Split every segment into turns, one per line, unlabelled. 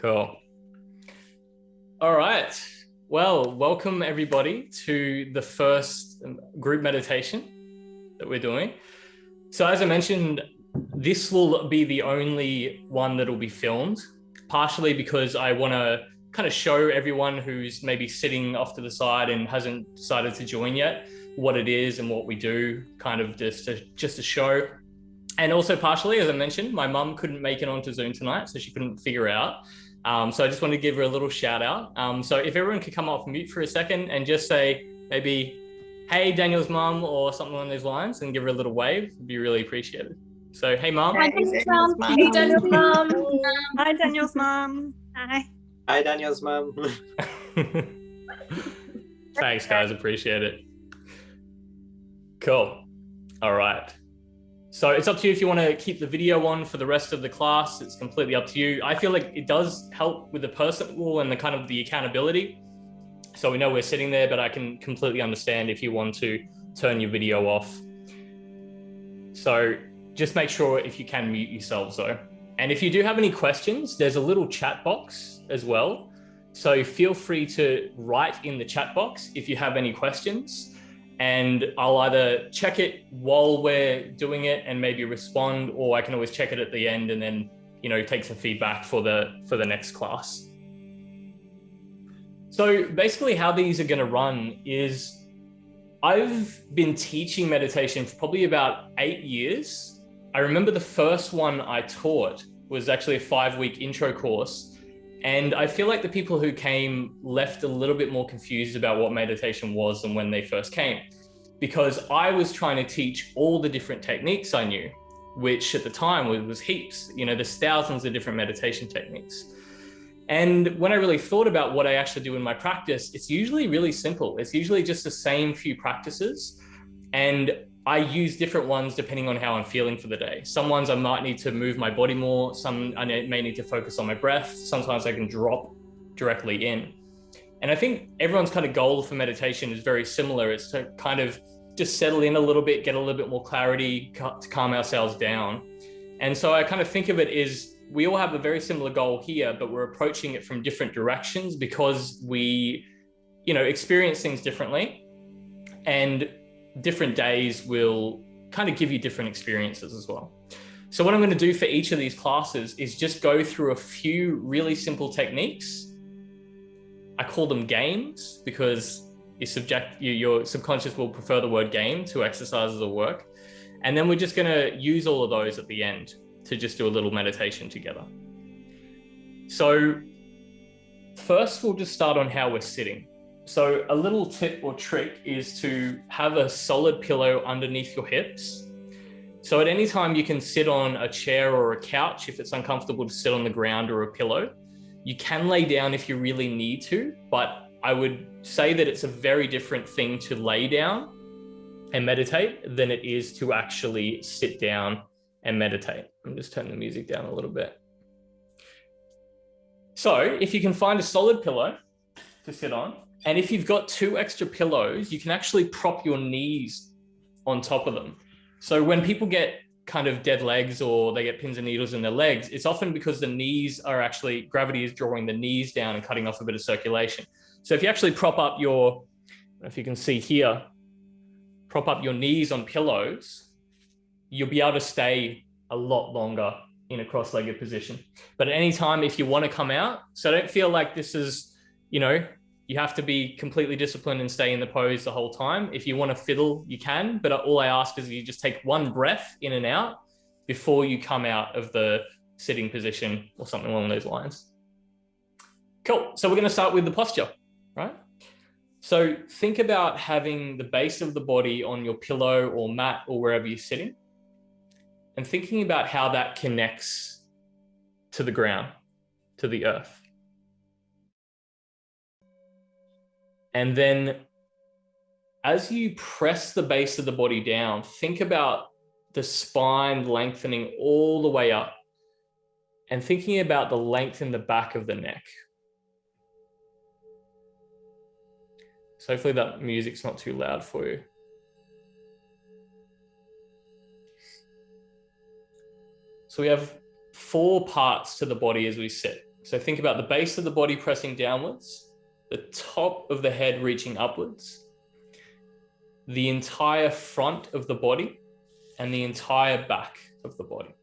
Cool. All right. Well, welcome everybody to the first group meditation that we're doing. So as I mentioned, this will be the only one that will be filmed, partially because I want to kind of show everyone who's maybe sitting off to the side and hasn't decided to join yet what it is and what we do, kind of just to show. And also partially, as I mentioned, my mum couldn't make it onto Zoom tonight, so she couldn't figure out. So I just wanted to give her a little shout out. So if everyone could come off mute for a second and just say maybe, hey, Daniel's mum, or something along those lines, and give her a little wave, it'd be really appreciated. So, hey, mum.
Hi, Daniel's mum.
Hey, Daniel's mum.
Hi, Daniel's mum.
Hi.
Hi, Daniel's mum.
Thanks, guys. Appreciate it. Cool. All right. So it's up to you if you want to keep the video on for the rest of the class. It's completely up to you. I feel like it does help with the personal and the kind of the accountability. So we know we're sitting there, but I can completely understand if you want to turn your video off. So just make sure if you can mute yourselves though. And if you do have any questions, there's a little chat box as well. So feel free to write in the chat box if you have any questions. And I'll either check it while we're doing it and maybe respond, or I can always check it at the end and then, take some feedback for the next class. So basically how these are going to run is I've been teaching meditation for probably about 8 years. I remember the first one I taught was actually a 5-week intro course. And I feel like the people who came left a little bit more confused about what meditation was than when they first came, because I was trying to teach all the different techniques I knew, which at the time was heaps. There's thousands of different meditation techniques. And when I really thought about what I actually do in my practice, it's usually really simple. It's usually just the same few practices. And I use different ones depending on how I'm feeling for the day. Some ones I might need to move my body more. Some I may need to focus on my breath. Sometimes I can drop directly in. And I think everyone's kind of goal for meditation is very similar. It's to kind of just settle in a little bit, get a little bit more clarity, to calm ourselves down. And so I kind of think of it as we all have a very similar goal here, but we're approaching it from different directions because we, experience things differently. And different days will kind of give you different experiences as well. So what I'm going to do for each of these classes is just go through a few really simple techniques. I call them games because your subconscious will prefer the word game to exercises or work. And then we're just going to use all of those at the end to just do a little meditation together. So first, we'll just start on how we're sitting. So a little tip or trick is to have a solid pillow underneath your hips. So at any time you can sit on a chair or a couch if it's uncomfortable to sit on the ground or a pillow. You can lay down if you really need to, but I would say that it's a very different thing to lay down and meditate than it is to actually sit down and meditate. I'm just turning the music down a little bit. So if you can find a solid pillow to sit on, and if you've got 2 extra pillows, you can actually prop your knees on top of them. So when people get kind of dead legs or they get pins and needles in their legs, it's often because the knees are actually, gravity is drawing the knees down and cutting off a bit of circulation. So if you actually prop up if you can see here, prop up your knees on pillows, you'll be able to stay a lot longer in a cross-legged position. But at any time, if you want to come out, so don't feel like this is, you have to be completely disciplined and stay in the pose the whole time. If you want to fiddle, you can, but all I ask is you just take one breath in and out before you come out of the sitting position or something along those lines. Cool. So we're going to start with the posture, right? So think about having the base of the body on your pillow or mat or wherever you're sitting, and thinking about how that connects to the ground, to the earth. And then as you press the base of the body down, think about the spine lengthening all the way up and thinking about the length in the back of the neck. So hopefully that music's not too loud for you. So we have 4 parts to the body as we sit. So think about the base of the body pressing downwards, the top of the head reaching upwards, the entire front of the body, and the entire back of the body.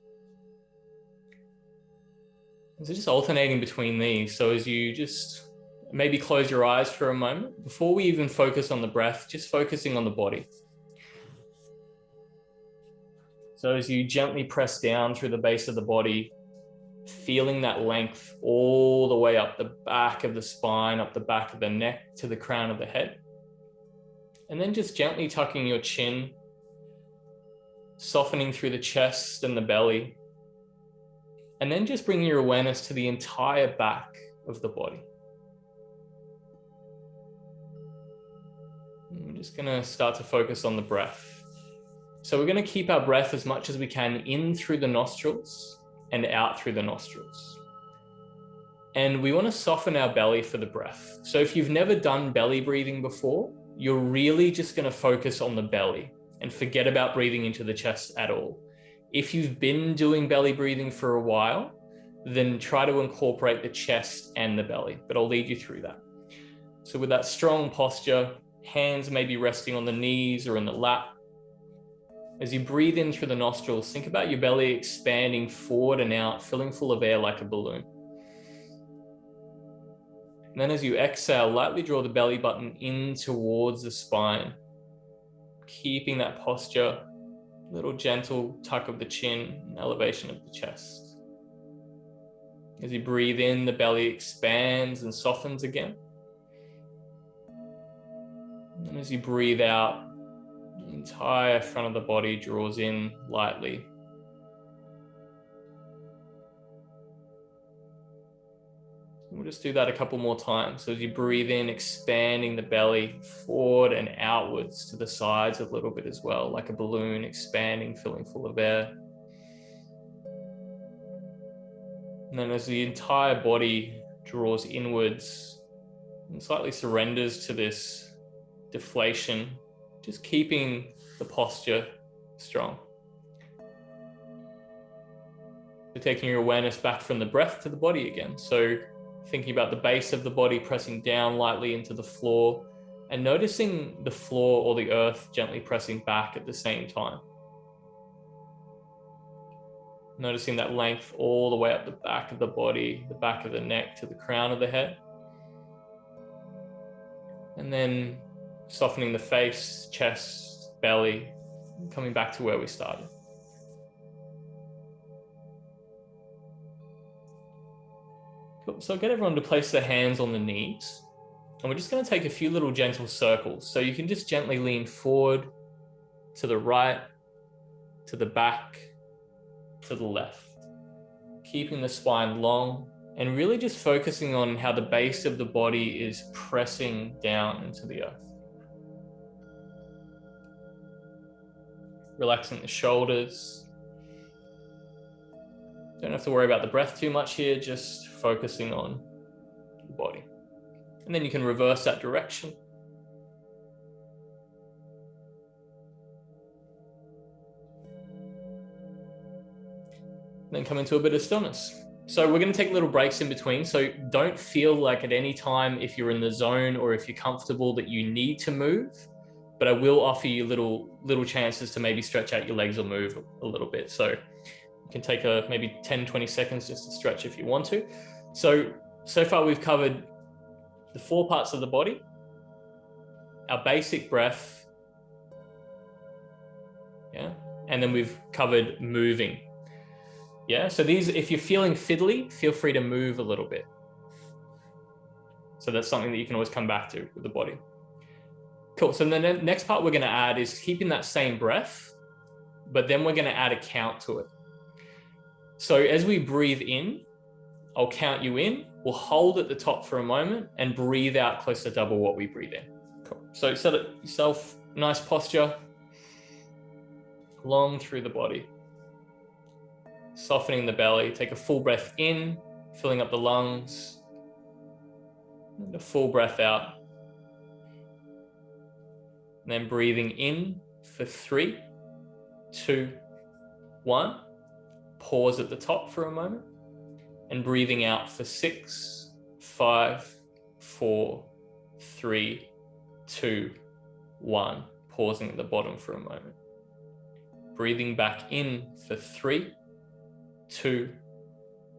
So just alternating between these. So as you just maybe close your eyes for a moment, before we even focus on the breath, just focusing on the body. So as you gently press down through the base of the body, feeling that length all the way up the back of the spine, up the back of the neck to the crown of the head. And then just gently tucking your chin, softening through the chest and the belly. And then just bringing your awareness to the entire back of the body. I'm just going to start to focus on the breath. So we're going to keep our breath as much as we can in through the nostrils and out through the nostrils. And we want to soften our belly for the breath. So if you've never done belly breathing before, you're really just going to focus on the belly and forget about breathing into the chest at all. If you've been doing belly breathing for a while, then try to incorporate the chest and the belly, but I'll lead you through that. So with that strong posture, hands may be resting on the knees or in the lap. As you breathe in through the nostrils, think about your belly expanding forward and out, filling full of air like a balloon. And then as you exhale, lightly draw the belly button in towards the spine, keeping that posture, little gentle tuck of the chin, and elevation of the chest. As you breathe in, the belly expands and softens again. And as you breathe out, the entire front of the body draws in lightly. We'll just do that a couple more times. So as you breathe in, expanding the belly forward and outwards to the sides a little bit as well, like a balloon expanding, filling full of air. And then as the entire body draws inwards and slightly surrenders to this deflation, just keeping the posture strong. So taking your awareness back from the breath to the body again. So thinking about the base of the body pressing down lightly into the floor and noticing the floor or the earth gently pressing back at the same time. Noticing that length all the way up the back of the body, the back of the neck to the crown of the head. And then softening the face, chest, belly, coming back to where we started. Cool. So get everyone to place their hands on the knees. And we're just going to take a few little gentle circles. So you can just gently lean forward, to the right, to the back, to the left. Keeping the spine long and really just focusing on how the base of the body is pressing down into the earth. Relaxing the shoulders. Don't have to worry about the breath too much here, just focusing on the body. And then you can reverse that direction. Then come into a bit of stillness. So we're going to take little breaks in between. So don't feel like at any time, if you're in the zone or if you're comfortable, that you need to move. But I will offer you little chances to maybe stretch out your legs or move a little bit. So you can take maybe 10, 20 seconds just to stretch if you want to. So far we've covered the 4 parts of the body, our basic breath, yeah, and then we've covered moving. Yeah, so these, if you're feeling fiddly, feel free to move a little bit. So that's something that you can always come back to with the body. Cool, so then the next part we're gonna add is keeping that same breath, but then we're gonna add a count to it. So as we breathe in, I'll count you in, we'll hold at the top for a moment and breathe out close to double what we breathe in. Cool. So set yourself nice posture, long through the body. Softening the belly, take a full breath in, filling up the lungs, and a full breath out. And then breathing in for 3, 2, 1. Pause at the top for a moment. And breathing out for 6, 5, 4, 3, 2, 1. Pausing at the bottom for a moment. Breathing back in for 3, 2,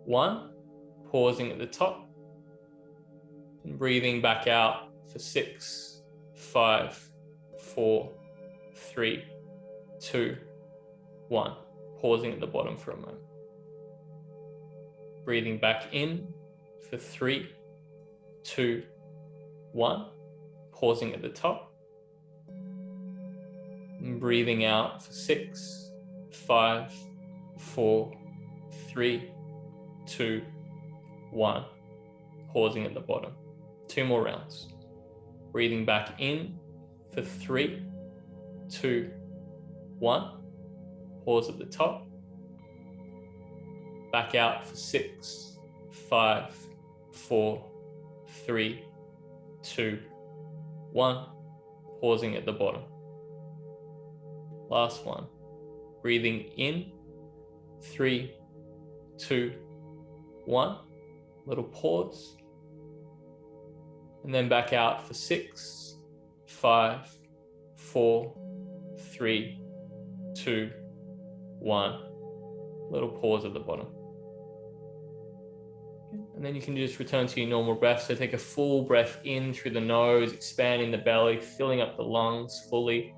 1. Pausing at the top. And breathing back out for 6, 5, 4, 3, 2, 1. Pausing at the bottom for a moment. Breathing back in for 3, 2, 1. Pausing at the top. And breathing out for 6, 5, 4, 3, 2, 1. Pausing at the bottom. 2 more rounds. Breathing back in for 3, 2, 1. Pause at the top. Back out for 6, 5, 4, 3, 2, 1. Pausing at the bottom. Last one. Breathing in, 3, 2, 1. Little pause. And then back out for 6, 5, 4, 3, 2, 1. Little pause at the bottom. And then you can just return to your normal breath. So take a full breath in through the nose, expanding the belly, filling up the lungs fully.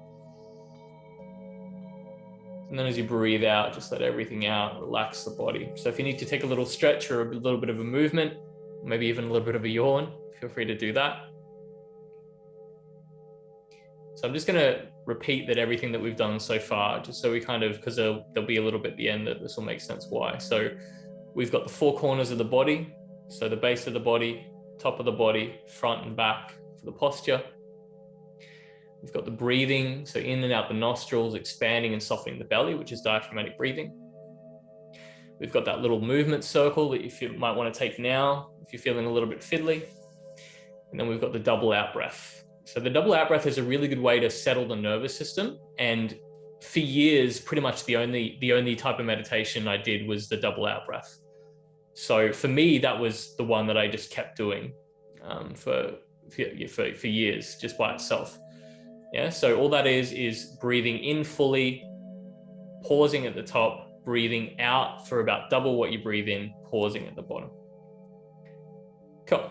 And then as you breathe out, just let everything out, relax the body. So if you need to take a little stretch or a little bit of a movement, maybe even a little bit of a yawn, feel free to do that. So I'm just going to repeat that everything that we've done so far, just so we kind of, because there'll be a little bit at the end that this will make sense why. So we've got the 4 corners of the body. So the base of the body, top of the body, front and back for the posture. We've got the breathing, so in and out the nostrils, expanding and softening the belly, which is diaphramatic breathing. We've got that little movement circle that you might want to take now if you're feeling a little bit fiddly. And then we've got the double out breath. So the double out breath is a really good way to settle the nervous system. And for years, pretty much the only type of meditation I did was the double out breath. So for me, that was the one that I just kept doing for years, just by itself. Yeah. So all that is breathing in fully, pausing at the top, breathing out for about double what you breathe in, pausing at the bottom. Cool.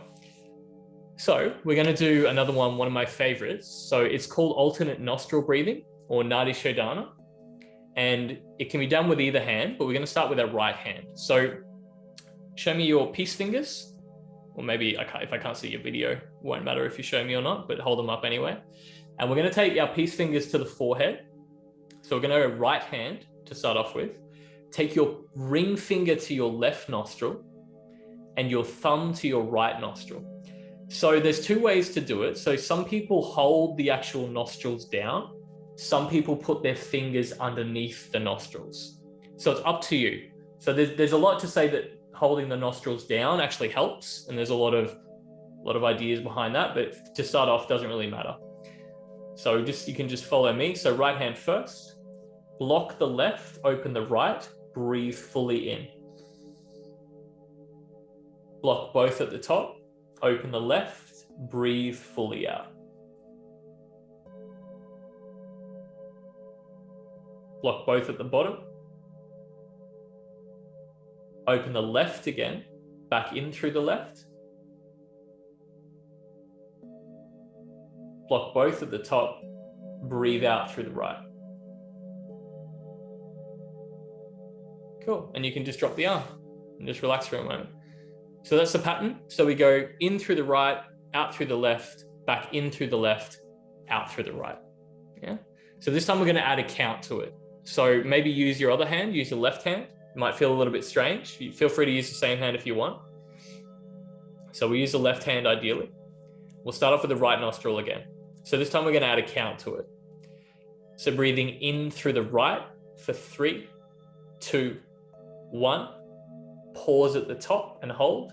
So we're going to do another one of my favorites. So it's called alternate nostril breathing, or Nadi Shodana. And it can be done with either hand, but we're going to start with our right hand. So show me your peace fingers, or maybe if I can't see your video, it won't matter if you show me or not, but hold them up anyway. And we're going to take our peace fingers to the forehead. So we're going to go right hand to start off with. Take your ring finger to your left nostril and your thumb to your right nostril. So there's 2 ways to do it. So some people hold the actual nostrils down. Some people put their fingers underneath the nostrils. So it's up to you. So there's a lot to say that holding the nostrils down actually helps. And there's a lot of ideas behind that, but to start off, doesn't really matter. So you can just follow me. So right hand first, block the left, open the right, breathe fully in. Block both at the top, open the left, breathe fully out. Block both at the bottom. Open the left again, back in through the left. Block both at the top, breathe out through the right. Cool, and you can just drop the arm and just relax for a moment. So that's the pattern. So we go in through the right, out through the left, back in through the left, out through the right. Yeah. So this time we're going to add a count to it. So maybe use your other hand, use your left hand. It might feel a little bit strange. Feel free to use the same hand if you want. So we use the left hand ideally. We'll start off with the right nostril again. So this time we're going to add a count to it. So breathing in through the right for 3, 2, 1. Pause at the top and hold.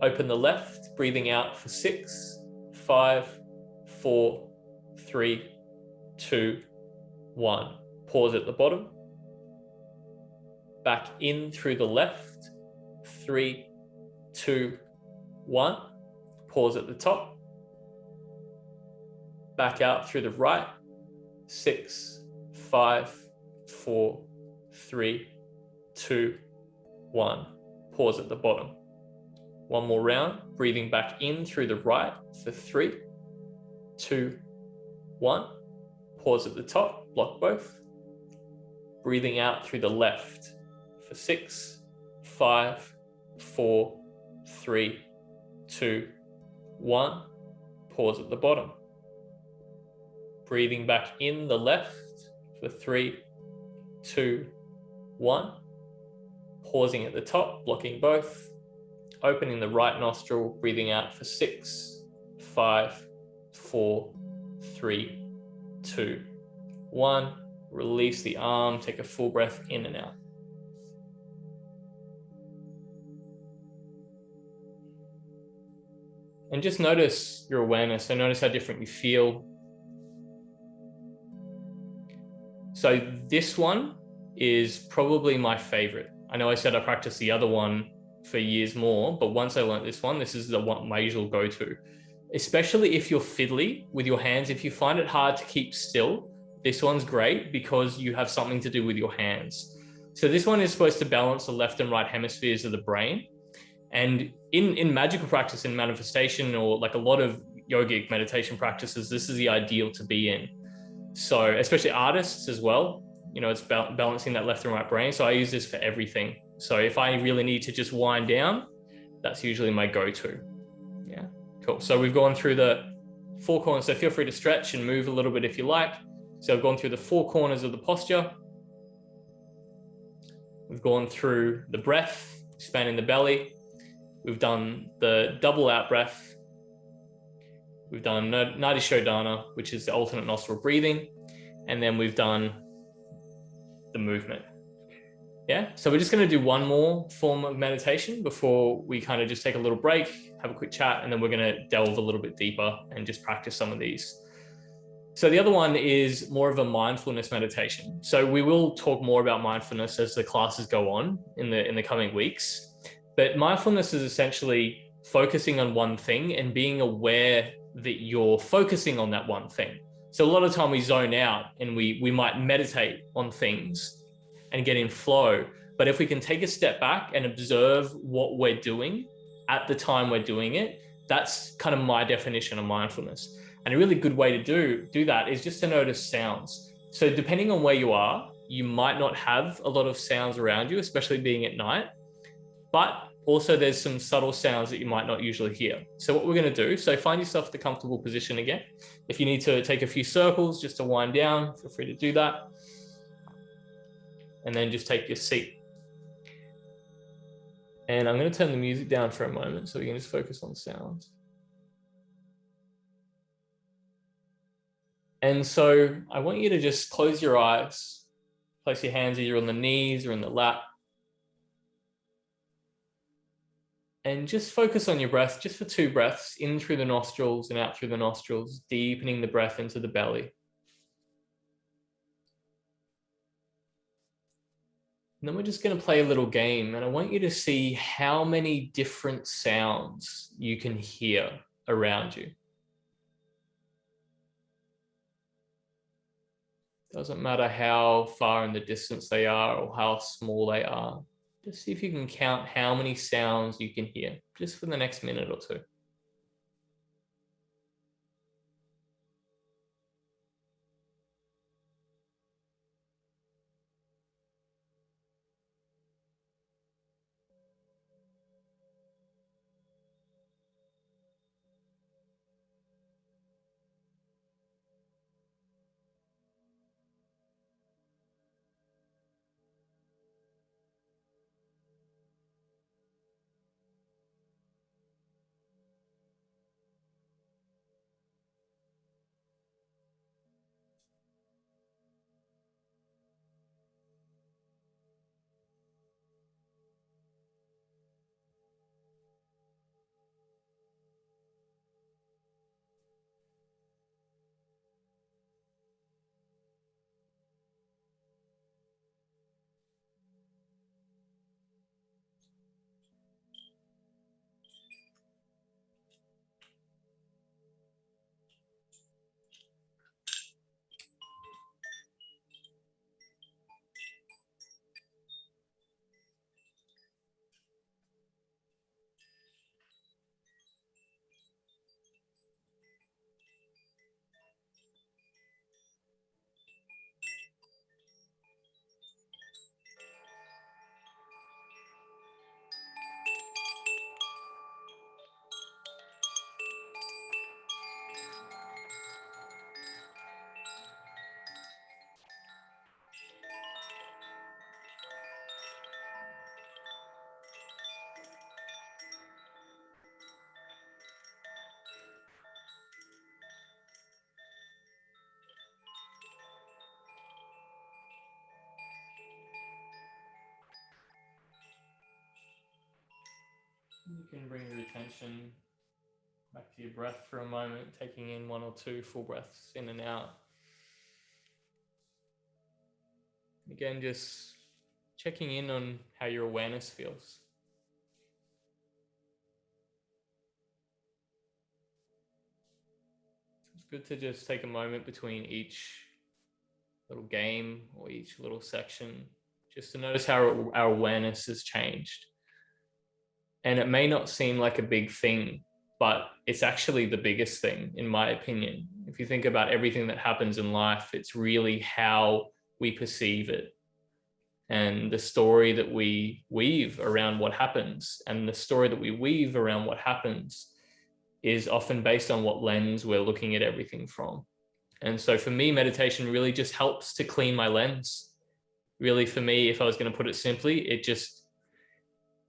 Open the left, breathing out for 6, 5, 4, 3, 2, 1. Pause at the bottom. Back in through the left, 3, 2, 1. Pause at the top. Back out through the right. 6, 5, 4, 3, 2, 1. Pause at the bottom. One more round. Breathing back in through the right for 3, 2, 1. Pause at the top. Block both. Breathing out through the left for 6, 5, 4, 3, 2, 1. Pause at the bottom. Breathing back in the left for 3, 2, 1. Pausing at the top, blocking both. Opening the right nostril, breathing out for 6, 5, 4, 3, 2, 1. Release the arm, take a full breath in and out. And just notice your awareness. So notice how different you feel. So this one is probably my favorite. I know I said I practiced the other one for years more, but once I learned this one, this is the one, my usual go-to. Especially if you're fiddly with your hands, if you find it hard to keep still, this one's great because you have something to do with your hands. So this one is supposed to balance the left and right hemispheres of the brain. And in magical practice, in manifestation, or like a lot of yogic meditation practices, this is the ideal to be in. So especially artists as well, you know, it's balancing that left and right brain. So I use this for everything. So if I really need to just wind down, that's usually my go-to. Yeah, cool. So we've gone through the 4 corners. So feel free to stretch and move a little bit if you like. So I've gone through the 4 corners of the posture. We've gone through the breath, expanding the belly. We've done the double out breath. We've done Nadi Shodana, which is the alternate nostril breathing. And then we've done the movement. Yeah, so we're just going to do one more form of meditation before we kind of just take a little break, have a quick chat, and then we're going to delve a little bit deeper and just practice some of these. So the other one is more of a mindfulness meditation. So we will talk more about mindfulness as the classes go on in the coming weeks. But mindfulness is essentially focusing on one thing and being aware that you're focusing on that one thing. So a lot of time we zone out and we might meditate on things and get in flow. But if we can take a step back and observe what we're doing at the time we're doing it, that's kind of my definition of mindfulness. And a really good way to do that is just to notice sounds. So depending on where you are, you might not have a lot of sounds around you, especially being at night, but also there's some subtle sounds that you might not usually hear. So what we're going to do, so find yourself the comfortable position again. If you need to take a few circles just to wind down, feel free to do that. And then just take your seat. And I'm going to turn the music down for a moment so we can just focus on sounds. And so I want you to just close your eyes, place your hands either on the knees or in the lap. And just focus on your breath, just for 2 breaths, in through the nostrils and out through the nostrils, deepening the breath into the belly. And then we're just going to play a little game, and I want you to see how many different sounds you can hear around you. Doesn't matter how far in the distance they are or how small they are. Just see if you can count how many sounds you can hear, just for the next minute or 2. You can bring your attention back to your breath for a moment, taking in 1 or 2 full breaths in and out. Again, just checking in on how your awareness feels. It's good to just take a moment between each little game or each little section, just to notice how our awareness has changed. And it may not seem like a big thing, but it's actually the biggest thing, in my opinion. If you think about everything that happens in life, it's really how we perceive it and the story that we weave around what happens. And the story that we weave around what happens is often based on what lens we're looking at everything from. And so for me, meditation really just helps to clean my lens. Really, for me, if I was going to put it simply, it just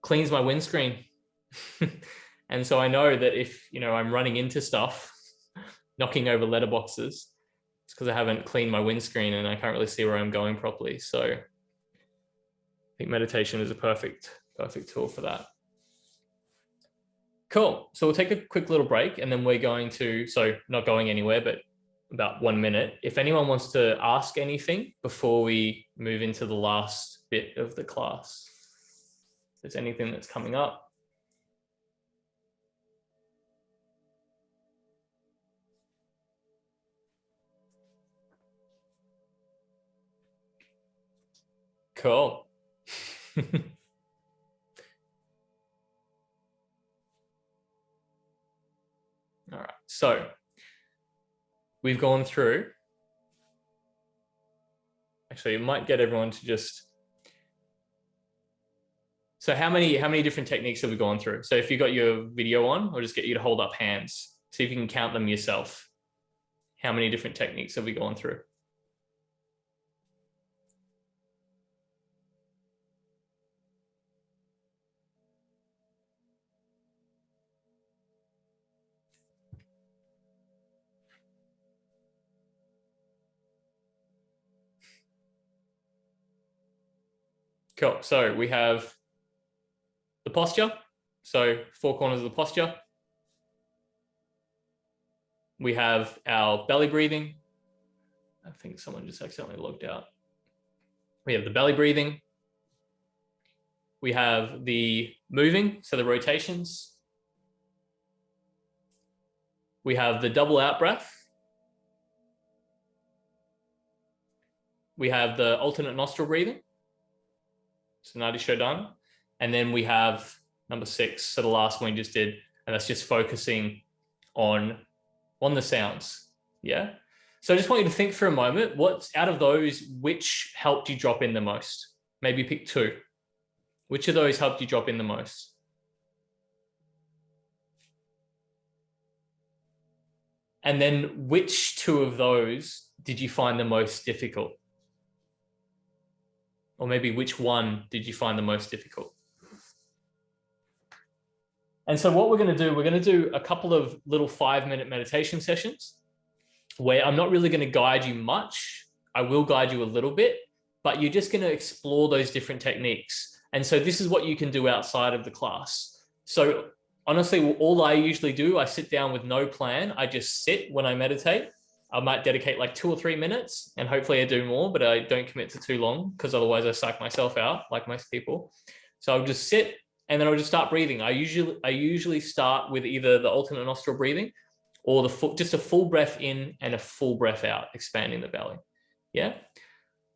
cleans my windscreen. And so I know that if, I'm running into stuff, knocking over letterboxes, it's because I haven't cleaned my windscreen and I can't really see where I'm going properly. So I think meditation is a perfect tool for that. Cool. So we'll take a quick little break and then we're going to, so not going anywhere, but about 1 minute. If anyone wants to ask anything before we move into the last bit of the class, if there's anything that's coming up. Cool. All right. So we've gone through. Actually, it might get everyone to just. So how many different techniques have we gone through? So if you got your video on, I'll just get you to hold up hands. See if you can count them yourself. How many different techniques have we gone through? Cool. So we have the posture. So 4 corners of the posture. We have our belly breathing. I think someone just accidentally logged out. We have the belly breathing. We have the moving, so the rotations. We have the double out breath. We have the alternate nostril breathing, so Nadi Shodana. And then we have number 6, so the last one we just did, and that's just focusing on the sounds. Yeah. So I just want you to think for a moment, what's out of those, which helped you drop in the most? Maybe pick 2. Which of those helped you drop in the most? And then which 2 of those did you find the most difficult? Or maybe which one did you find the most difficult? And so what we're going to do a couple of little 5-minute meditation sessions where I'm not really going to guide you much. I will guide you a little bit, but you're just going to explore those different techniques. And so this is what you can do outside of the class. So honestly, all I usually do, I sit down with no plan. I just sit when I meditate. I might dedicate like 2 or 3 minutes, and hopefully I do more, but I don't commit to too long because otherwise I psych myself out like most people. So I'll just sit and then I'll just start breathing. I usually start with either the alternate nostril breathing or just a full breath in and a full breath out, expanding the belly. Yeah.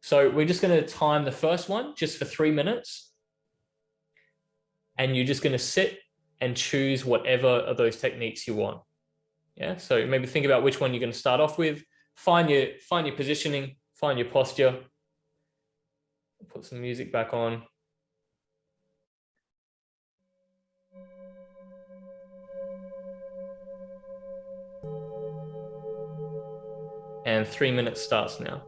So we're just going to time the first one just for 3 minutes. And you're just going to sit and choose whatever of those techniques you want. Yeah. So maybe think about which one you're going to start off with. Find your positioning, find your posture. Put some music back on. And 3 minutes starts now.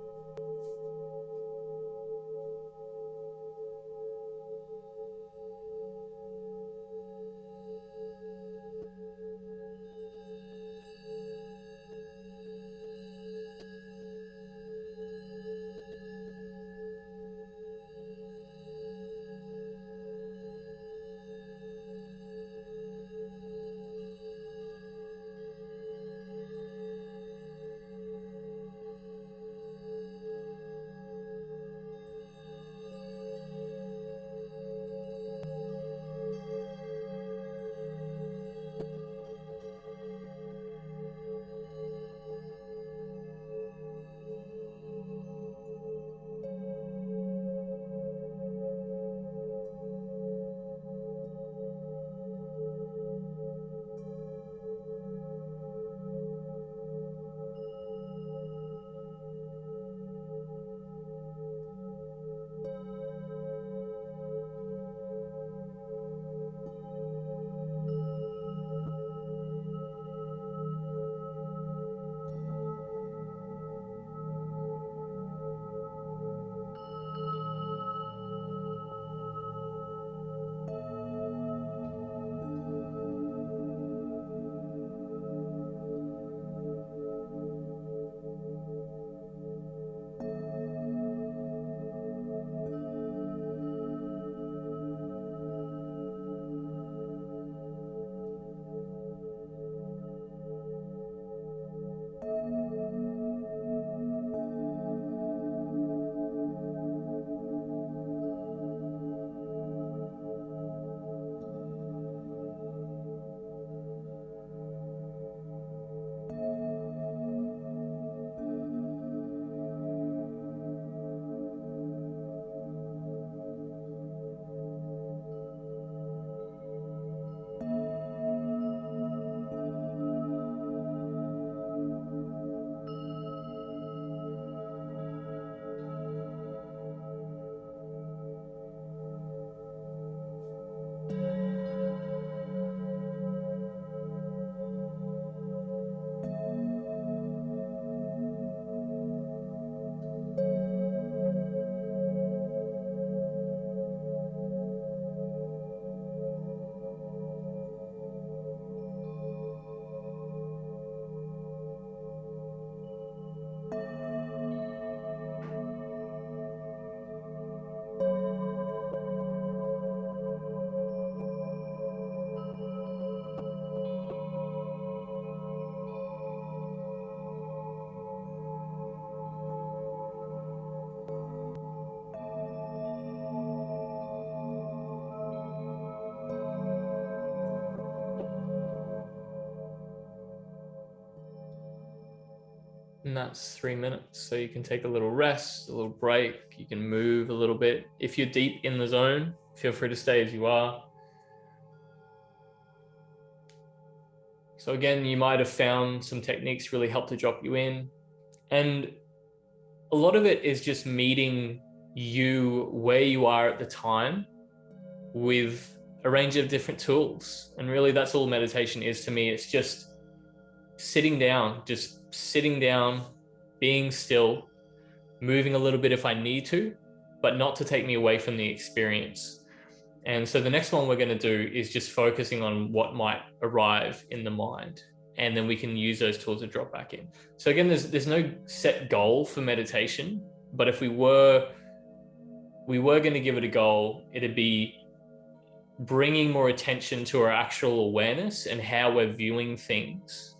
And that's 3 minutes. So you can take a little rest, a little break. You can move a little bit. If you're deep in the zone, feel free to stay as you are. So again, you might have found some techniques really help to drop you in. And a lot of it is just meeting you where you are at the time with a range of different tools. And really that's all meditation is to me. It's just sitting down, being still, moving a little bit if I need to, but not to take me away from the experience. And so the next one we're going to do is just focusing on what might arrive in the mind. And then we can use those tools to drop back in. So again, there's no set goal for meditation, but if we were going to give it a goal, it'd be bringing more attention to our actual awareness and how we're viewing things,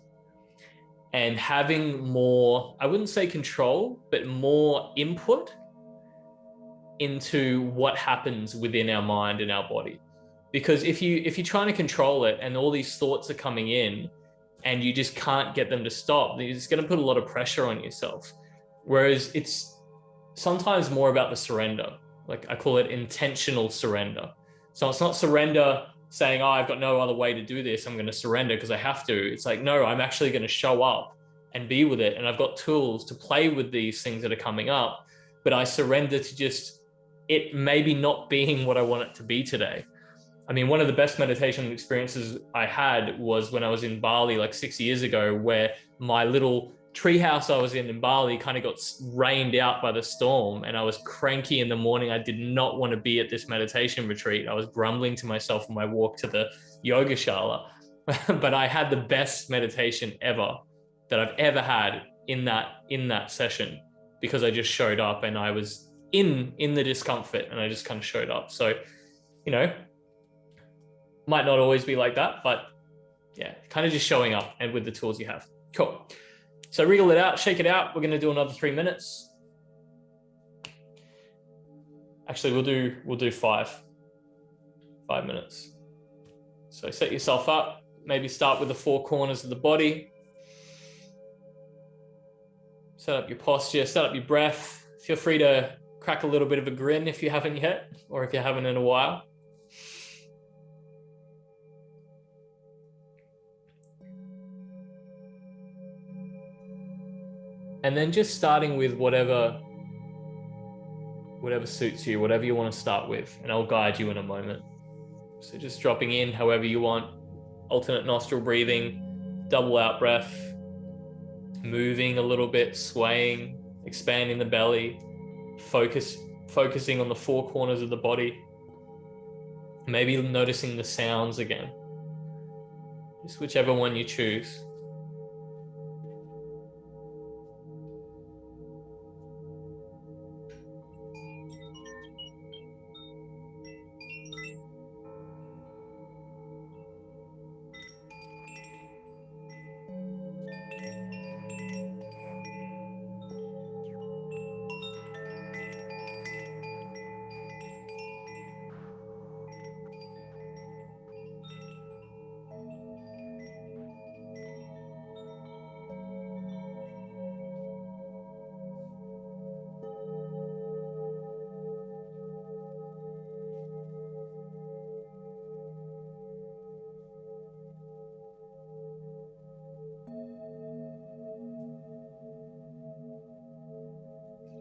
and having more, I wouldn't say control, but more input into what happens within our mind and our body. Because if you're trying to control it and all these thoughts are coming in and you just can't get them to stop, it's going to put a lot of pressure on yourself. Whereas it's sometimes more about the surrender. Like I call it intentional surrender. So it's not surrender saying, oh, I've got no other way to do this, I'm going to surrender because I have to. It's like, no, I'm actually going to show up and be with it. And I've got tools to play with these things that are coming up, but I surrender to just it maybe not being what I want it to be today. I mean, one of the best meditation experiences I had was when I was in Bali like 6 years ago, where my little treehouse I was in Bali kind of got rained out by the storm, and I was cranky in the morning. I did not want to be at this meditation retreat. I was grumbling to myself on my walk to the yoga shala, but I had the best meditation ever that I've ever had in that session, because I just showed up and I was in the discomfort and I just kind of showed up. So, might not always be like that, but yeah, kind of just showing up and with the tools you have. Cool. So wriggle it out, shake it out. We're going to do another 3 minutes. Actually, we'll do 5 minutes. So set yourself up. Maybe start with the 4 corners of the body. Set up your posture, set up your breath. Feel free to crack a little bit of a grin if you haven't yet, or if you haven't in a while. And then just starting with whatever suits you, whatever you want to start with, and I'll guide you in a moment. So just dropping in however you want, alternate nostril breathing, double out breath, moving a little bit, swaying, expanding the belly, focusing on the 4 corners of the body, maybe noticing the sounds again, just whichever one you choose.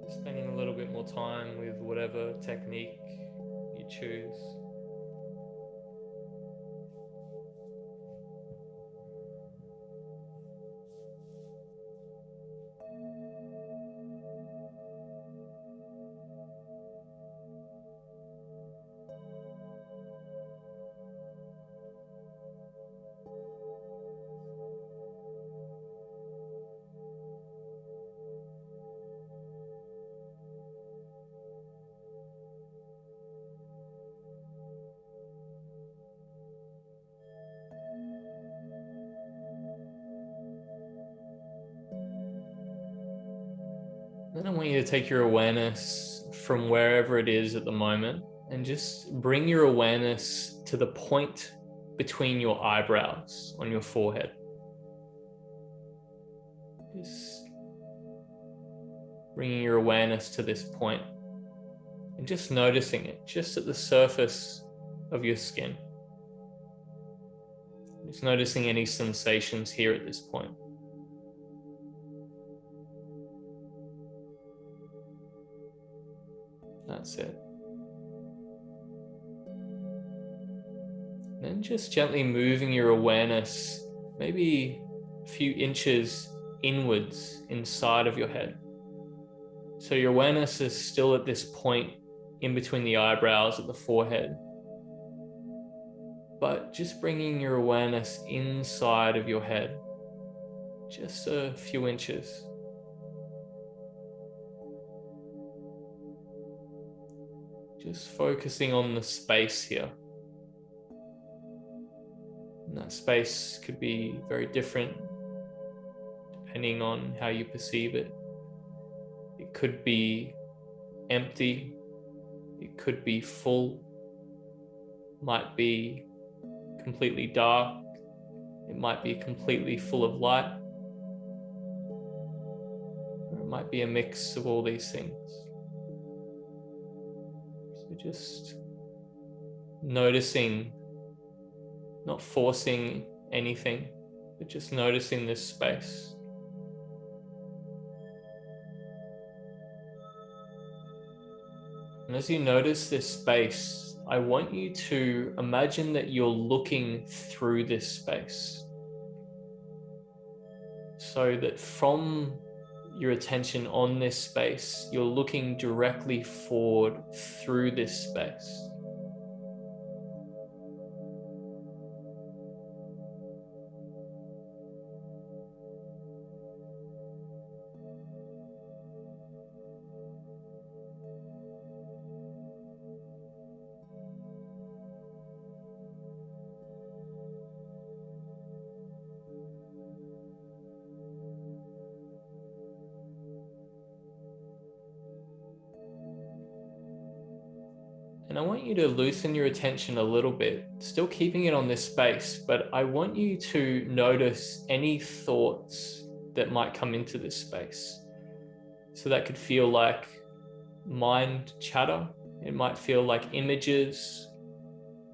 Spending a little bit more time with whatever technique you choose. Then I want you to take your awareness from wherever it is at the moment and just bring your awareness to the point between your eyebrows on your forehead. Just bringing your awareness to this point and just noticing it just at the surface of your skin. Just noticing any sensations here at this point. That's it. Then just gently moving your awareness maybe a few inches inwards inside of your head. So your awareness is still at this point in between the eyebrows at the forehead, but just bringing your awareness inside of your head, just a few inches. Just focusing on the space here. And that space could be very different depending on how you perceive it. It could be empty, it could be full, might be completely dark, it might be completely full of light, or it might be a mix of all these things. So just noticing, not forcing anything, but just noticing this space. And as you notice this space, I want you to imagine that you're looking through this space. So that from your attention on this space, you're looking directly forward through this space. And I want you to loosen your attention a little bit, still keeping it on this space, but I want you to notice any thoughts that might come into this space. So that could feel like mind chatter. It might feel like images,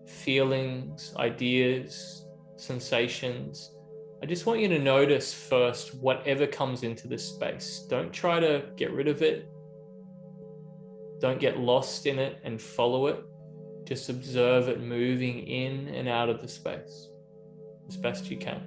feelings, ideas, sensations. I just want you to notice first whatever comes into this space. Don't try to get rid of it. Don't get lost in it and follow it. Just observe it moving in and out of the space as best you can.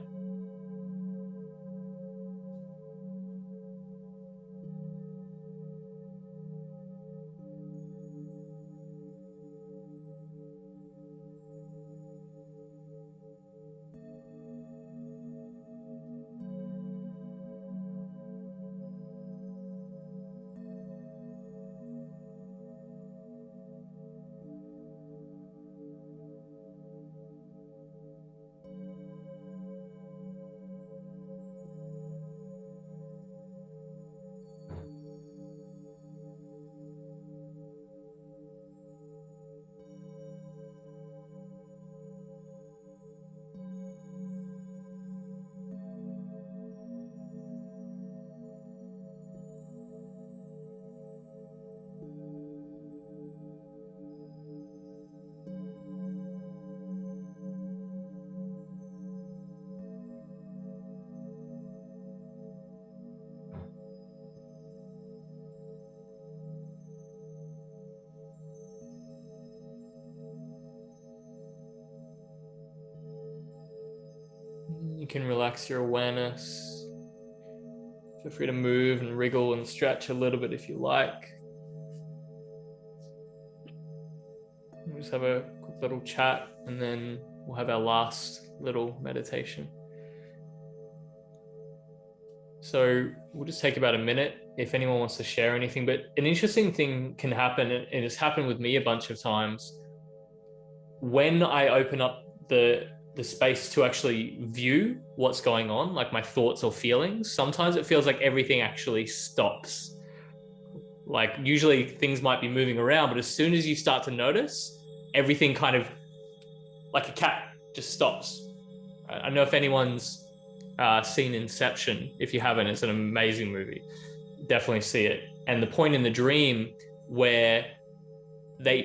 You can relax your awareness. Feel free to move and wriggle and stretch a little bit if you like. We'll just have a quick little chat and then we'll have our last little meditation. So we'll just take about a minute if anyone wants to share anything. But an interesting thing can happen, and it's happened with me a bunch of times. When I open up the space to actually view what's going on, like my thoughts or feelings, sometimes it feels like everything actually stops. Like usually things might be moving around, but as soon as you start to notice, everything kind of, like a cat, just stops. I don't know if anyone's seen Inception. If you haven't, it's an amazing movie. Definitely see it. And the point in the dream where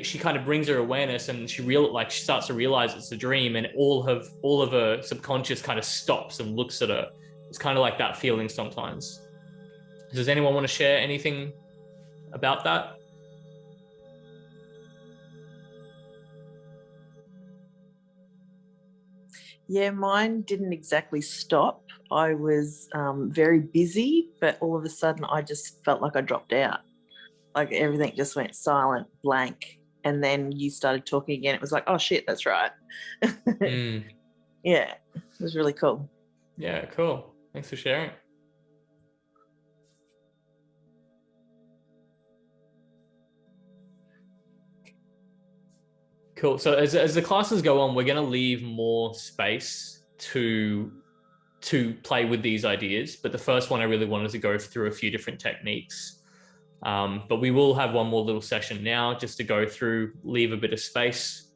she kind of brings her awareness and she starts to realize it's a dream, and all of her subconscious kind of stops and looks at her. It's kind of like that feeling sometimes. Does anyone want to share anything about that?
Yeah, mine didn't exactly stop. I was very busy, but all of a sudden I just felt like I dropped out. Like everything just went silent, blank. And then you started talking again. It was like, oh shit, that's right. Yeah, it was really cool.
Yeah, cool. Thanks for sharing. Cool. So as the classes go on, we're going to leave more space to play with these ideas. But the first one, I really wanted to go through a few different techniques. But we will have one more little session now just to go through, leave a bit of space.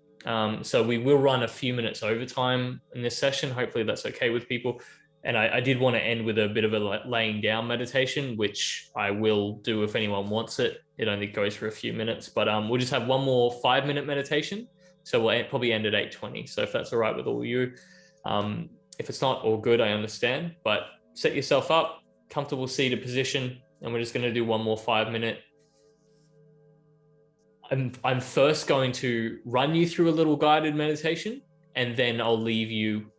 So we will run a few minutes overtime in this session. Hopefully that's okay with people. And I did want to end with a bit of a laying down meditation, which I will do if anyone wants it. It only goes for a few minutes, but we'll just have one more 5-minute meditation. So we'll probably end at 8:20. So if that's all right with all of you, if it's not, all good, I understand. But set yourself up, comfortable seated position, and we're just going to do one more 5-minute. I'm first going to run you through a little guided meditation, and then I'll leave you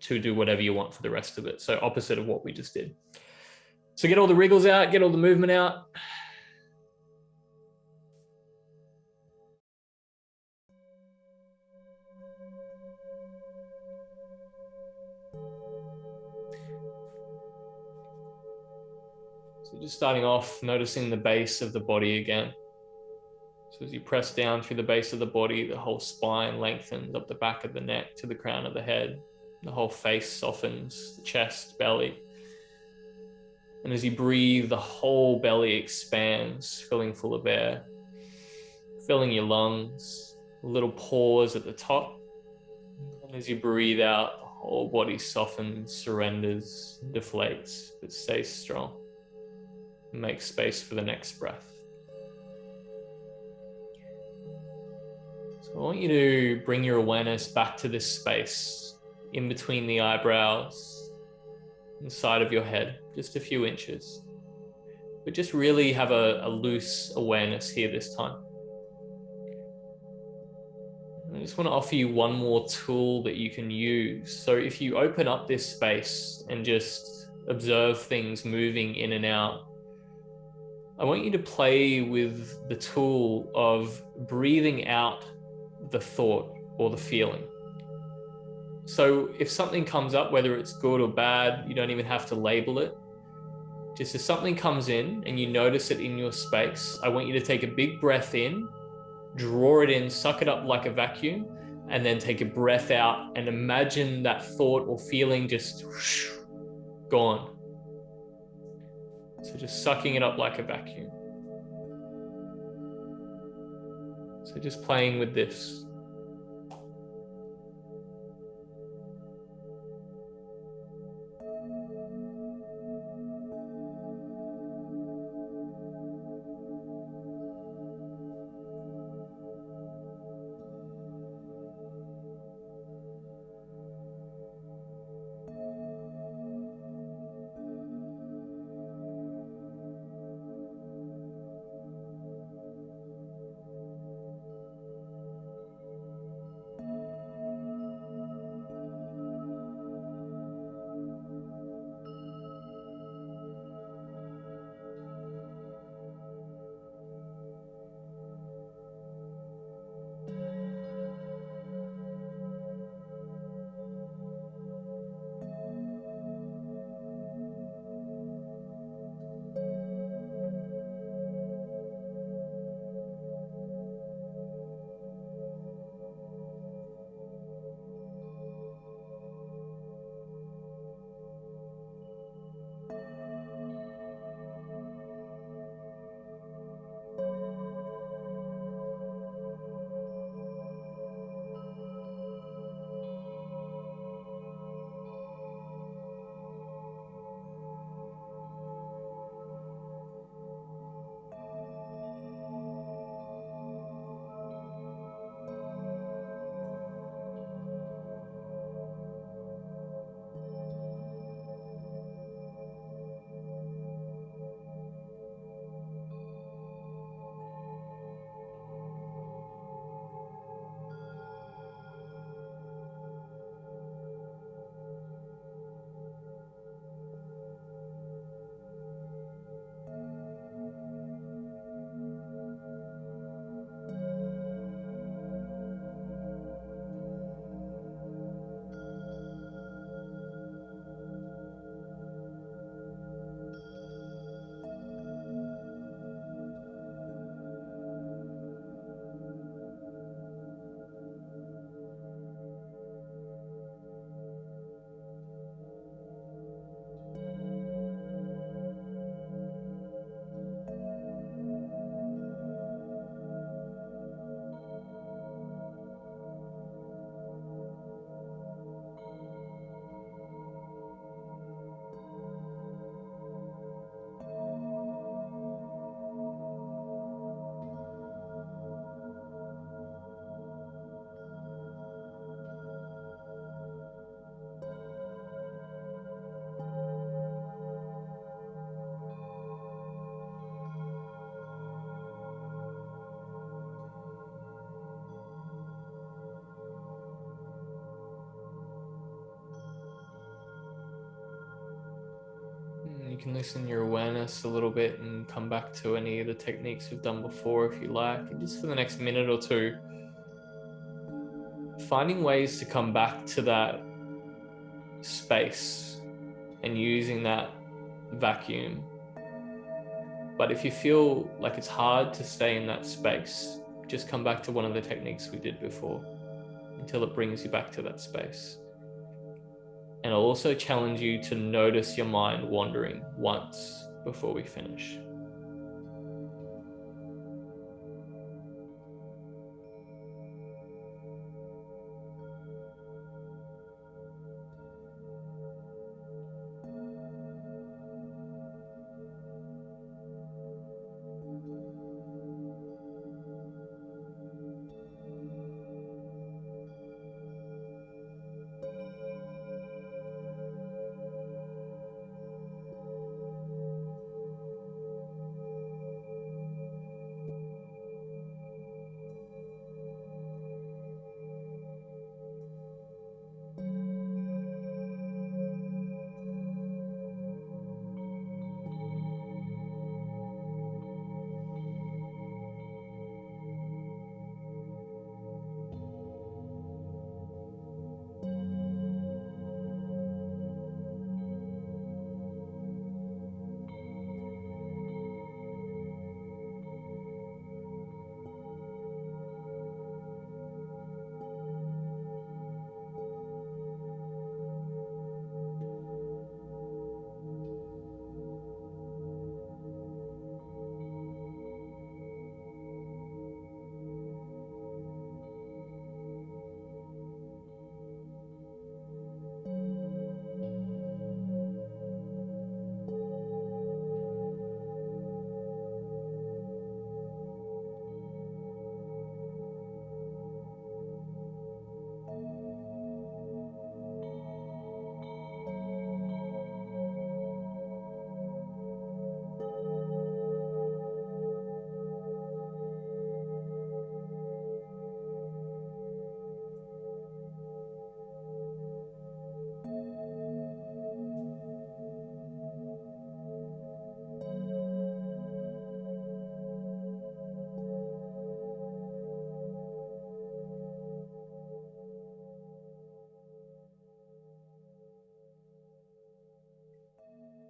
to do whatever you want for the rest of it. So opposite of what we just did. So get all the wriggles out, get all the movement out. So just starting off, noticing the base of the body again. So as you press down through the base of the body, the whole spine lengthens up the back of the neck to the crown of the head. The whole face softens, the chest, belly. And as you breathe, the whole belly expands, filling full of air, filling your lungs, a little pause at the top. And as you breathe out, the whole body softens, surrenders, deflates, but stays strong. Make space for the next breath. So I want you to bring your awareness back to this space in between the eyebrows, inside of your head, just a few inches. But just really have a loose awareness here this time. I just want to offer you one more tool that you can use. So if you open up this space and just observe things moving in and out, I want you to play with the tool of breathing out the thought or the feeling. So if something comes up, whether it's good or bad, you don't even have to label it. Just if something comes in and you notice it in your space, I want you to take a big breath in, draw it in, suck it up like a vacuum, and then take a breath out and imagine that thought or feeling just gone. So just sucking it up like a vacuum. So just playing with this. You can loosen your awareness a little bit and come back to any of the techniques we've done before if you like. And just for the next minute or two, finding ways to come back to that space and using that vacuum. But if you feel like it's hard to stay in that space, just come back to one of the techniques we did before until it brings you back to that space. And I'll also challenge you to notice your mind wandering once before we finish.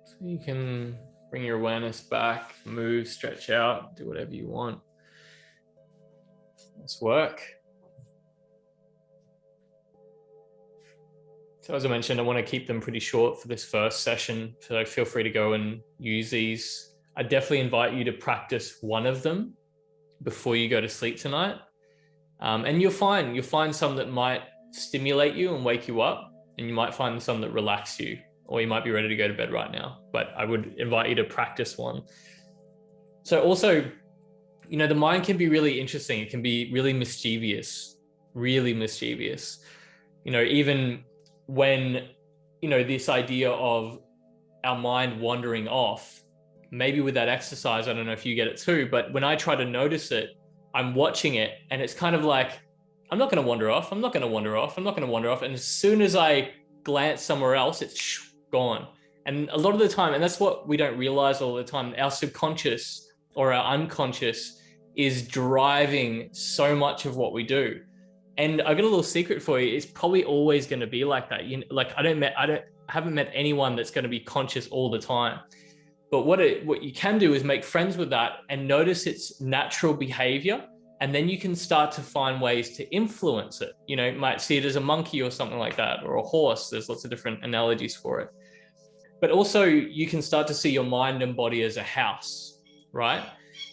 So you can bring your awareness back, move, stretch out, do whatever you want. Nice work. So as I mentioned, I want to keep them pretty short for this first session, so feel free to go and use these. I definitely invite you to practice one of them before you go to sleep tonight. And you'll find some that might stimulate you and wake you up, and you might find some that relax you, or you might be ready to go to bed right now. But I would invite you to practice one. So also, you know, the mind can be really interesting. It can be really mischievous, really mischievous. You know, even when, you know, this idea of our mind wandering off, maybe with that exercise, I don't know if you get it too, but when I try to notice it, I'm watching it and it's kind of like, I'm not going to wander off. I'm not going to wander off. I'm not going to wander off. And as soon as I glance somewhere else, it's gone. And a lot of the time, and that's what we don't realize all the time, our subconscious or our unconscious is driving so much of what we do. And I got a little secret for you. It's probably always going to be like that. You know, like I haven't met anyone that's going to be conscious all the time. But what you can do is make friends with that and notice its natural behavior. And then you can start to find ways to influence it. You know, you might see it as a monkey or something like that, or a horse. There's lots of different analogies for it. But also you can start to see your mind and body as a house, right?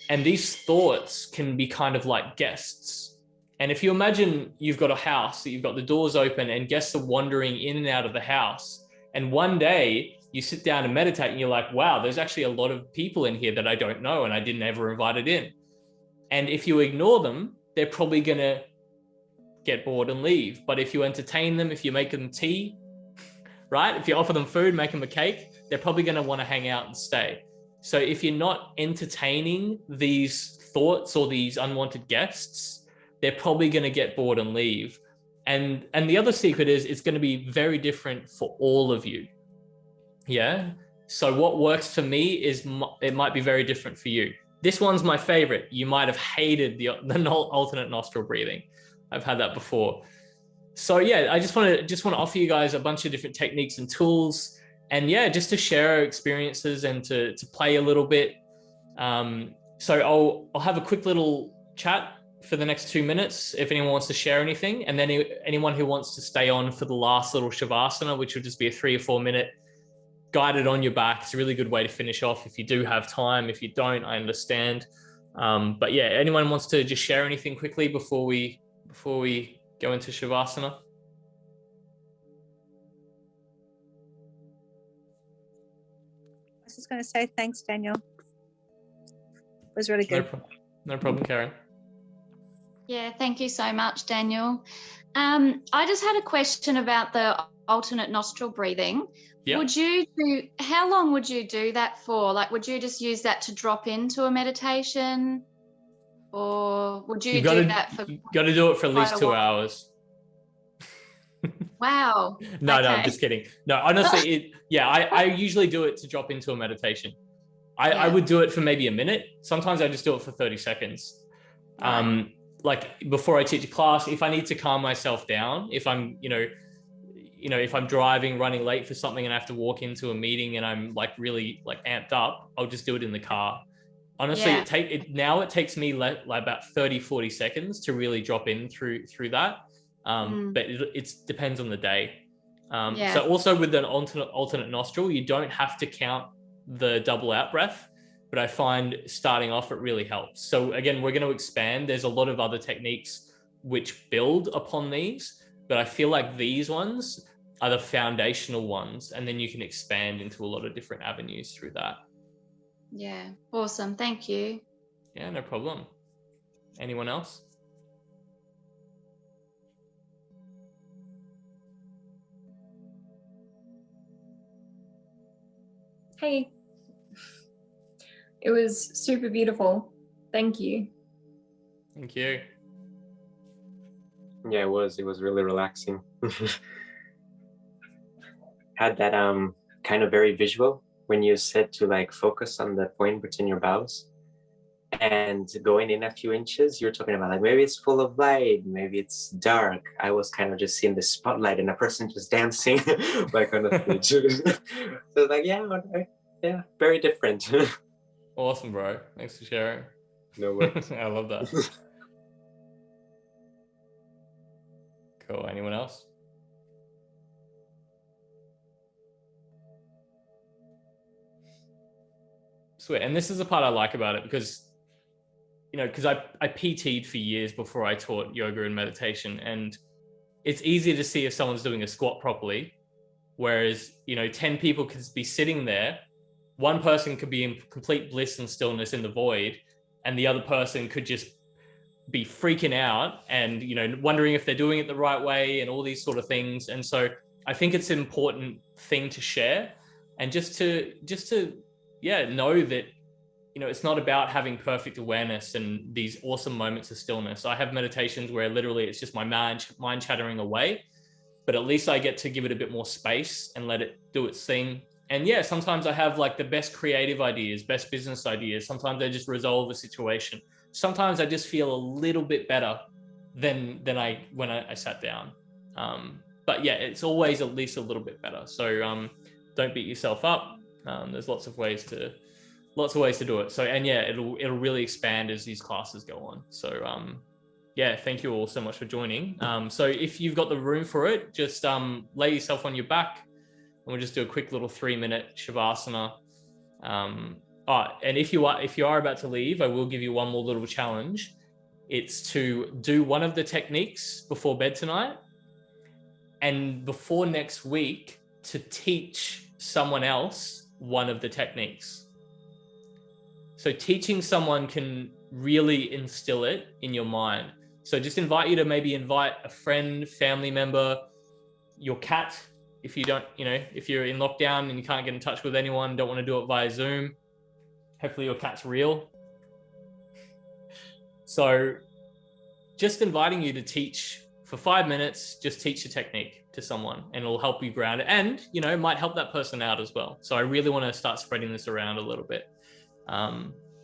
And these thoughts can be kind of like guests. And if you imagine you've got a house, that you've got the doors open and guests are wandering in and out of the house. And one day you sit down and meditate and you're like, wow, there's actually a lot of people in here that I don't know and I didn't ever invite it in. And if you ignore them, they're probably going to get bored and leave. But if you entertain them, if you make them tea, right? If you offer them food, make them a cake, they're probably going to want to hang out and stay. So if you're not entertaining these thoughts or these unwanted guests, they're probably going to get bored and leave. And the other secret is it's going to be very different for all of you. Yeah. So what works for me is it might be very different for you. This one's my favorite. You might have hated the alternate nostril breathing. I've had that before. So yeah, I just want to offer you guys a bunch of different techniques and tools, and yeah, just to share our experiences and to play a little bit. So I'll have a quick little chat for the next 2 minutes if anyone wants to share anything, and then anyone who wants to stay on for the last little shavasana, which will just be a 3 or 4 minute guided on your back. It's a really good way to finish off if you do have time. If you don't, I understand. But yeah, anyone wants to just share anything quickly before we go into shavasana?
I was just going to say thanks, Daniel. It was really good.
No problem, Karen.
Yeah, thank you so much, Daniel. I just had a question about the alternate nostril breathing.
Yeah.
How long would you do that for? Like, would you just use that to drop into a meditation? Or would you do that for...
You got to do it for at least 2 hours.
Wow.
No,
okay.
no, I'm just kidding. No, honestly, I usually do it to drop into a meditation. I would do it for maybe a minute. Sometimes I just do it for 30 seconds.
Right.
Like before I teach a class, if I need to calm myself down, if I'm, if I'm driving, running late for something and I have to walk into a meeting and I'm like really like amped up, I'll just do it in the car. Honestly, it takes me like about 30, 40 seconds to really drop in through that. But it depends on the day. So also with an alternate nostril, you don't have to count the double out breath, but I find starting off, it really helps. So again, we're going to expand. There's a lot of other techniques which build upon these, but I feel like these ones are the foundational ones, and then you can expand into a lot of different avenues through that.
Yeah, awesome. Thank you.
Yeah, no problem. Anyone else?
Hey, it was super beautiful. Thank you.
Thank you.
Yeah, it was really relaxing. Had that kind of very visual when you said to like focus on the point between your brows and going in a few inches. You're talking about like maybe it's full of light, maybe it's dark. I was kind of just seeing the spotlight and a person just dancing like on a stage. So like yeah, very different.
Awesome, bro. Thanks for sharing.
No worries.
I love that. Cool. Anyone else? Sweet. And this is the part I like about it because, because I PT'd for years before I taught yoga and meditation, and it's easy to see if someone's doing a squat properly, whereas, 10 people could be sitting there. One person could be in complete bliss and stillness in the void, and the other person could just be freaking out and, wondering if they're doing it the right way and all these sort of things. And so I think it's an important thing to share, and just to know that, it's not about having perfect awareness and these awesome moments of stillness. I have meditations where literally it's just my mind chattering away, but at least I get to give it a bit more space and let it do its thing. And yeah, sometimes I have like the best creative ideas, best business ideas. Sometimes I just resolve a situation. Sometimes I just feel a little bit better than when I sat down. But yeah, it's always at least a little bit better. So don't beat yourself up. There's lots of ways to do it. So, and yeah, it'll really expand as these classes go on. So yeah, thank you all so much for joining. So if you've got the room for it, just lay yourself on your back. And we'll just do a quick little 3-minute shavasana. And if you are about to leave, I will give you one more little challenge. It's to do one of the techniques before bed tonight, and before next week to teach someone else one of the techniques. So teaching someone can really instill it in your mind. So just invite you to maybe invite a friend, family member, your cat. If you don't, if you're in lockdown and you can't get in touch with anyone, don't want to do it via Zoom, hopefully your cat's real. So just inviting you to teach for 5 minutes, just teach the technique to someone and it'll help you ground it. And, it might help that person out as well. So I really want to start spreading this around a little bit.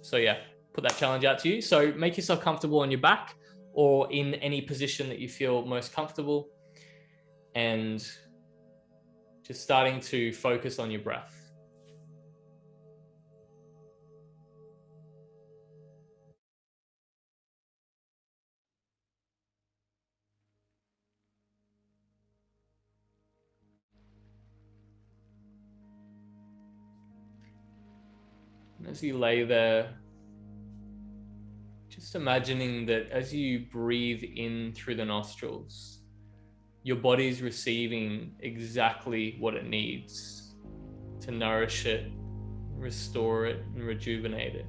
So yeah, put that challenge out to you. So make yourself comfortable on your back or in any position that you feel most comfortable, and just starting to focus on your breath. And as you lay there, just imagining that as you breathe in through the nostrils, your body's receiving exactly what it needs to nourish it, restore it, and rejuvenate it.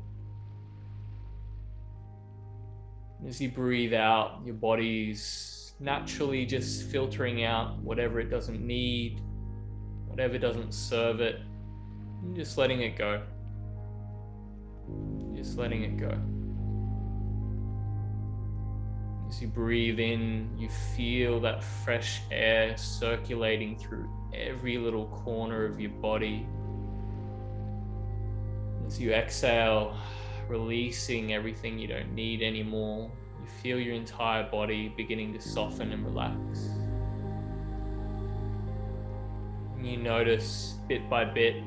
As you breathe out, your body's naturally just filtering out whatever it doesn't need, whatever doesn't serve it, and just letting it go. Just letting it go. As you breathe in, you feel that fresh air circulating through every little corner of your body. As you exhale, releasing everything you don't need anymore, you feel your entire body beginning to soften and relax. And you notice bit by bit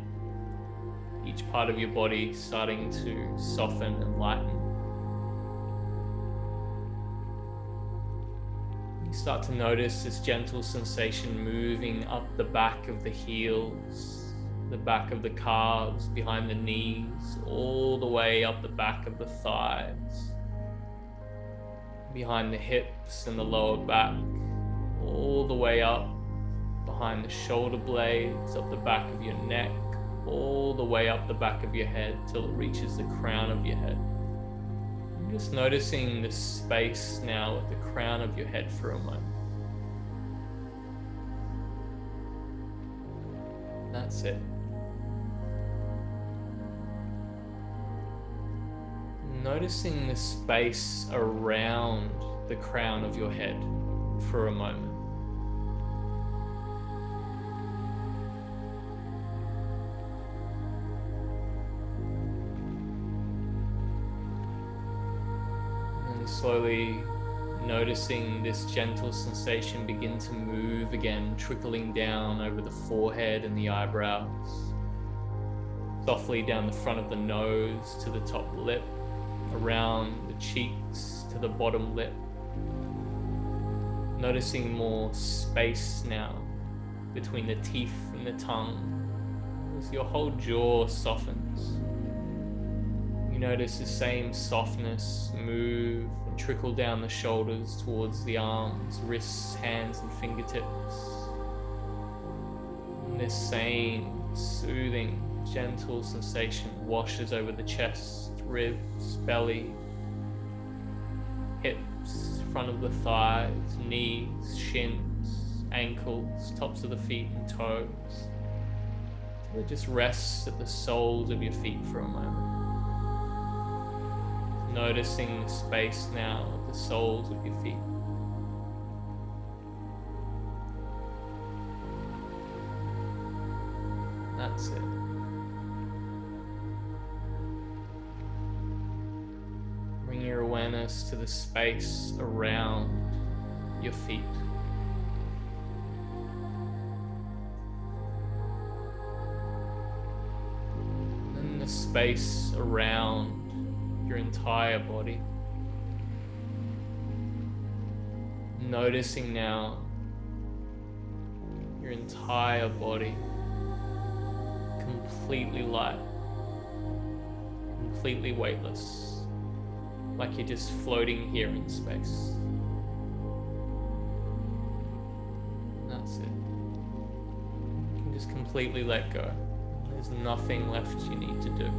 each part of your body starting to soften and lighten. You start to notice this gentle sensation moving up the back of the heels, the back of the calves, behind the knees, all the way up the back of the thighs, behind the hips and the lower back, all the way up behind the shoulder blades, up the back of your neck, all the way up the back of your head till it reaches the crown of your head. I'm just noticing the space now at the crown of your head for a moment. That's it. Noticing the space around the crown of your head for a moment. And slowly noticing this gentle sensation begin to move again, trickling down over the forehead and the eyebrows, softly down the front of the nose to the top lip, around the cheeks to the bottom lip. Noticing more space now between the teeth and the tongue as your whole jaw softens. You notice the same softness move and trickle down the shoulders towards the arms, wrists, hands, and fingertips. And this same soothing, gentle sensation washes over the chest, ribs, belly, hips, front of the thighs, knees, shins, ankles, tops of the feet and toes. So it just rests at the soles of your feet for a moment. Noticing the space now at the soles of your feet. That's it. Bring your awareness to the space around your feet. And the space around your entire body. Noticing now your entire body completely light, completely weightless, like you're just floating here in space. That's it. You can just completely let go. There's nothing left you need to do.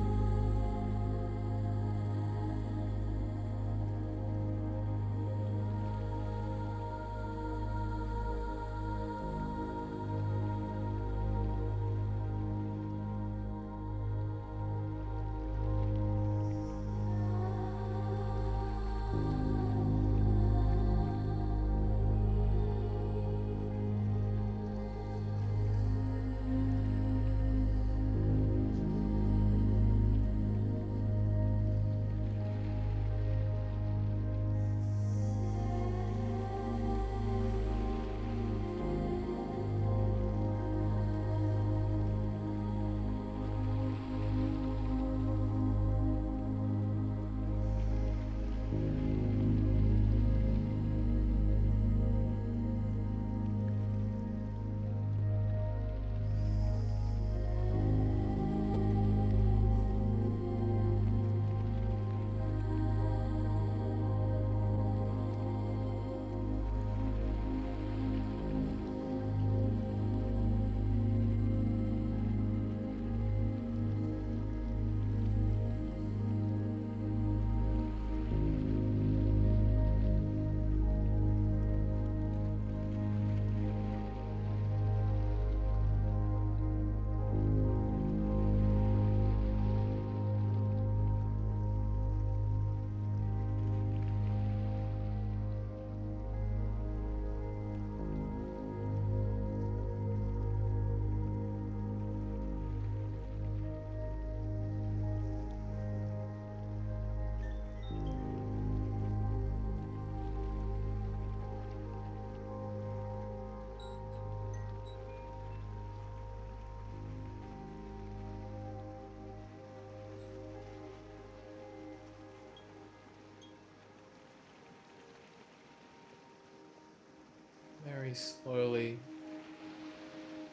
Very slowly,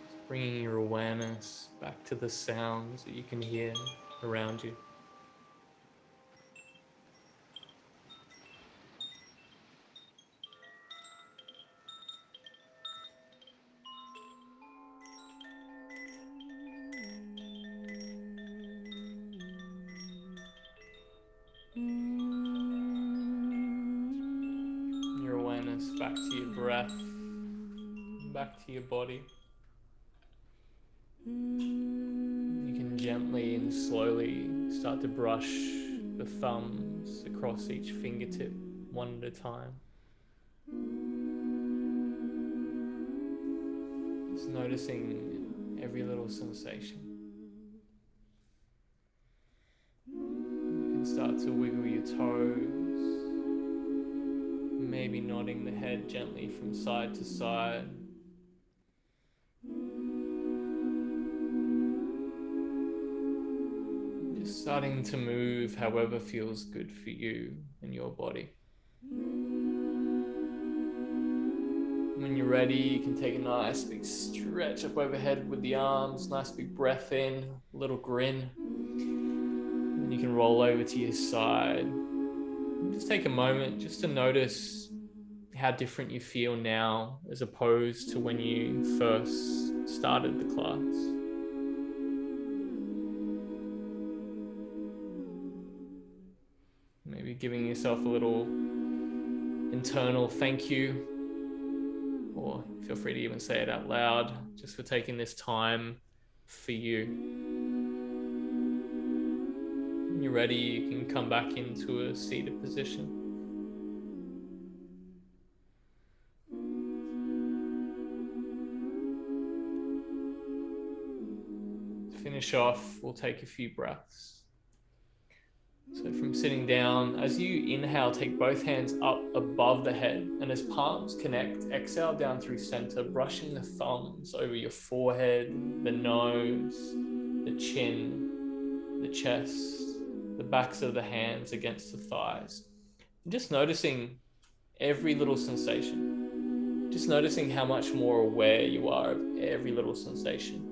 just bringing your awareness back to the sounds that you can hear around you. Your awareness back to your breath, back to your body. You can gently and slowly start to brush the thumbs across each fingertip one at a time. Just noticing every little sensation. You can start to wiggle your toes, maybe nodding the head gently from side to side. Just starting to move however feels good for you and your body. When you're ready, you can take a nice big stretch up overhead with the arms, nice big breath in, a little grin. And you can roll over to your side. And just take a moment just to notice how different you feel now as opposed to when you first started the class. Maybe giving yourself a little internal thank you, or feel free to even say it out loud, just for taking this time for you. When you're ready, you can come back into a seated position. To finish off, we'll take a few breaths. So from sitting down, as you inhale, take both hands up above the head, and as palms connect, exhale down through center, brushing the thumbs over your forehead, the nose, the chin, the chest, the backs of the hands against the thighs. And just noticing every little sensation. Just noticing how much more aware you are of every little sensation.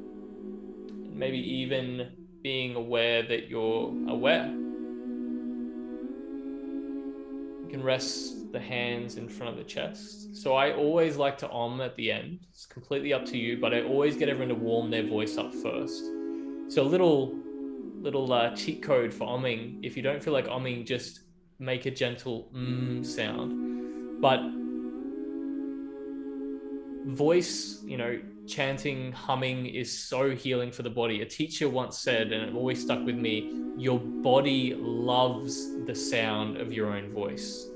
And maybe even being aware that you're aware. You can rest the hands in front of the chest. So I always like to om at the end. It's completely up to you, but I always get everyone to warm their voice up first. So a little cheat code for omming. If you don't feel like omming, just make a gentle sound. But voice, chanting, humming is so healing for the body. A teacher once said, and it always stuck with me, your body loves the sound of your own voice,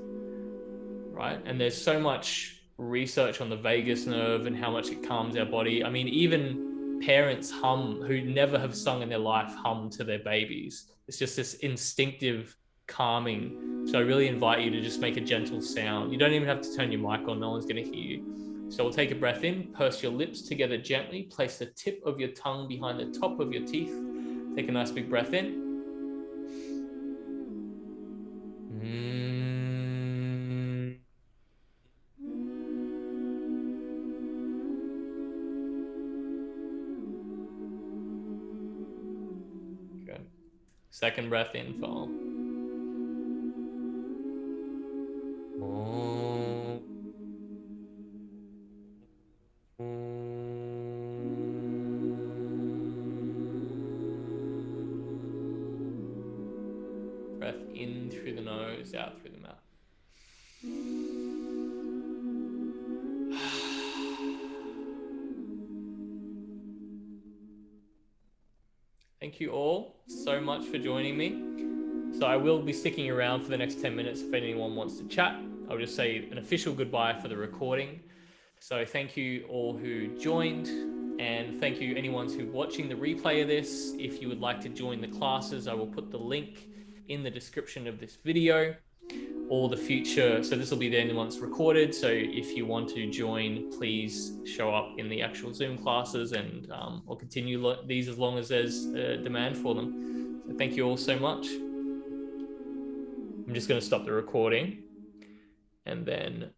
right? And there's so much research on the vagus nerve and how much it calms our body. I mean, even parents who never have sung in their life hum to their babies. It's just this instinctive calming. So I really invite you to just make a gentle sound. You don't even have to turn your mic on, no one's going to hear you. So we'll take a breath in, purse your lips together gently, place the tip of your tongue behind the top of your teeth. Take a nice big breath in. Good. Second breath in for Om. Breath in through the nose, out through the mouth. Thank you all so much for joining me. So I will be sticking around for the next 10 minutes if anyone wants to chat. I'll just say an official goodbye for the recording. So thank you all who joined, and thank you anyone who's watching the replay of this. If you would like to join the classes, I will put the link in the description of this video or the future. So this will be then once recorded. So if you want to join, please show up in the actual Zoom classes, and I'll continue these as long as there's a demand for them. So thank you all so much. I'm just going to stop the recording and then